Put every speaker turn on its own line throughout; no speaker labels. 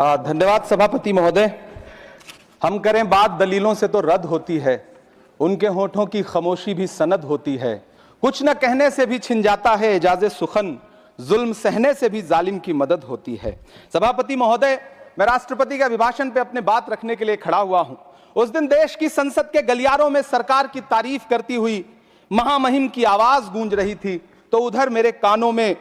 धन्यवाद सभापति महोदय। हम करें बात दलीलों से तो रद्द होती है, उनके होठों की खामोशी भी सनद होती है। कुछ न कहने से भी छिन जाता है एजाज़े सुखन, जुल्म सहने से भी जालिम की मदद होती है। सभापति महोदय, मैं राष्ट्रपति के अभिभाषण पे अपने बात रखने के लिए खड़ा हुआ हूं। उस दिन देश की संसद के गलियारों में सरकार की तारीफ करती हुई महामहिम की आवाज गूंज रही थी, तो उधर मेरे कानों में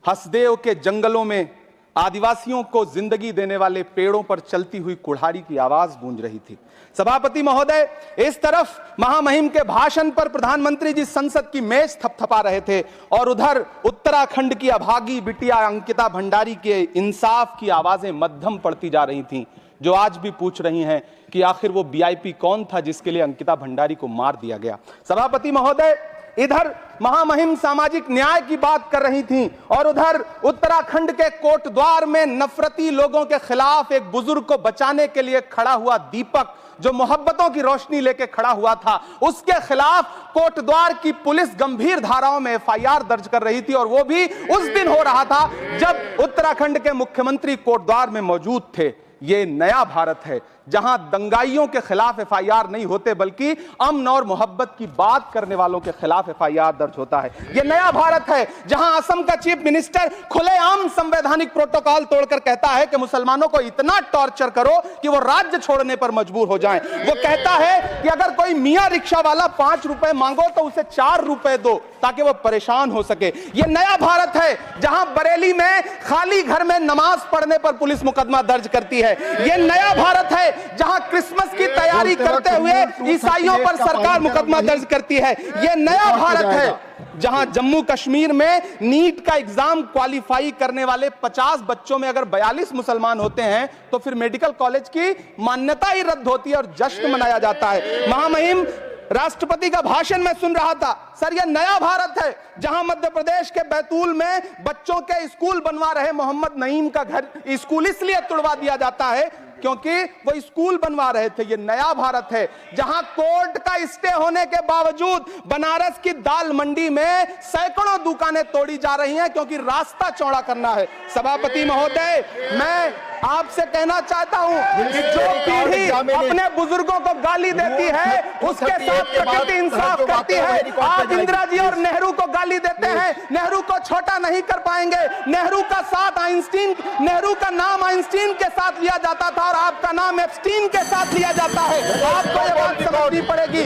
हसदेव के जंगलों में आदिवासियों को जिंदगी देने वाले पेड़ों पर चलती हुई कुल्हाड़ी की आवाज गूंज रही थी। सभापति महोदय, इस तरफ महामहिम के भाषण पर प्रधानमंत्री जी संसद की मेज थपथपा रहे थे और उधर उत्तराखंड की अभागी बिटिया अंकिता भंडारी के इंसाफ की आवाजें मध्यम पड़ती जा रही थीं, जो आज भी पूछ रही हैं कि आखिर वो वीआईपी कौन था जिसके लिए अंकिता भंडारी को मार दिया गया। सभापति महोदय, इधर महामहिम सामाजिक न्याय की बात कर रही थीं और उधर उत्तराखंड के कोटद्वार में नफरती लोगों के खिलाफ एक बुजुर्ग को बचाने के लिए खड़ा हुआ दीपक, जो मोहब्बतों की रोशनी लेके खड़ा हुआ था, उसके खिलाफ कोटद्वार की पुलिस गंभीर धाराओं में एफआईआर दर्ज कर रही थी। और वो भी उस दिन हो रहा था जब उत्तराखंड के मुख्यमंत्री कोटद्वार में मौजूद थे। ये नया भारत है जहां दंगाइयों के खिलाफ एफआईआर नहीं होते, बल्कि अमन और मोहब्बत की बात करने वालों के खिलाफ एफआईआर दर्ज होता है। ये नया भारत है जहां असम का चीफ मिनिस्टर खुलेआम संवैधानिक प्रोटोकॉल तोड़कर कहता है कि मुसलमानों को इतना टॉर्चर करो कि वो राज्य छोड़ने पर मजबूर हो जाएं। वो कहता है कि अगर कोई मियां रिक्शा वाला 5 रुपए मांगो तो उसे 4 रुपए दो ताकि वो परेशान हो सके। ये नया भारत है जहां बरेली में खाली घर में नमाज पढ़ने पर पुलिस मुकदमा दर्ज करती है। ये नया भारत है जहां क्रिसमस की तैयारी करते हुए ईसाइयों पर सरकार मुकदमा दर्ज करती है। यह नया भारत है जहां जम्मू कश्मीर में नीट का एग्जाम क्वालिफाई करने वाले 50 बच्चों में अगर 42 मुसलमान होते हैं तो फिर मेडिकल कॉलेज की मान्यता ही रद्द होती है और जश्न मनाया जाता है। महामहिम, राष्ट्रपति का भाषण में सुन रहा था, सर यह नया भारत है जहां मध्य प्रदेश के बैतूल में बच्चों के स्कूल बनवा रहे मोहम्मद नईम का घर स्कूल इसलिए तुड़वा दिया जाता है क्योंकि वो स्कूल बनवा रहे थे। ये नया भारत है जहां कोर्ट का स्टे होने के बावजूद बनारस की दाल मंडी में सैकड़ों दुकानें तोड़ी जा रही हैं क्योंकि रास्ता चौड़ा करना है। सभापति महोदय, मैं आपसे कहना चाहता हूं कि जो पीढ़ी अपने बुजुर्गों को गाली देती है उसके साथ प्रकृति इंसाफ करती है। आप इंदिरा जी और नेहरू को गाली देते हैं, नेहरू को छोटा नहीं कर पाएंगे। नेहरू का नाम आइंस्टीन के साथ लिया जाता था और आपका नाम एप्स्टीन के साथ लिया जाता है। आपको ये बात समझनी पड़ेगी।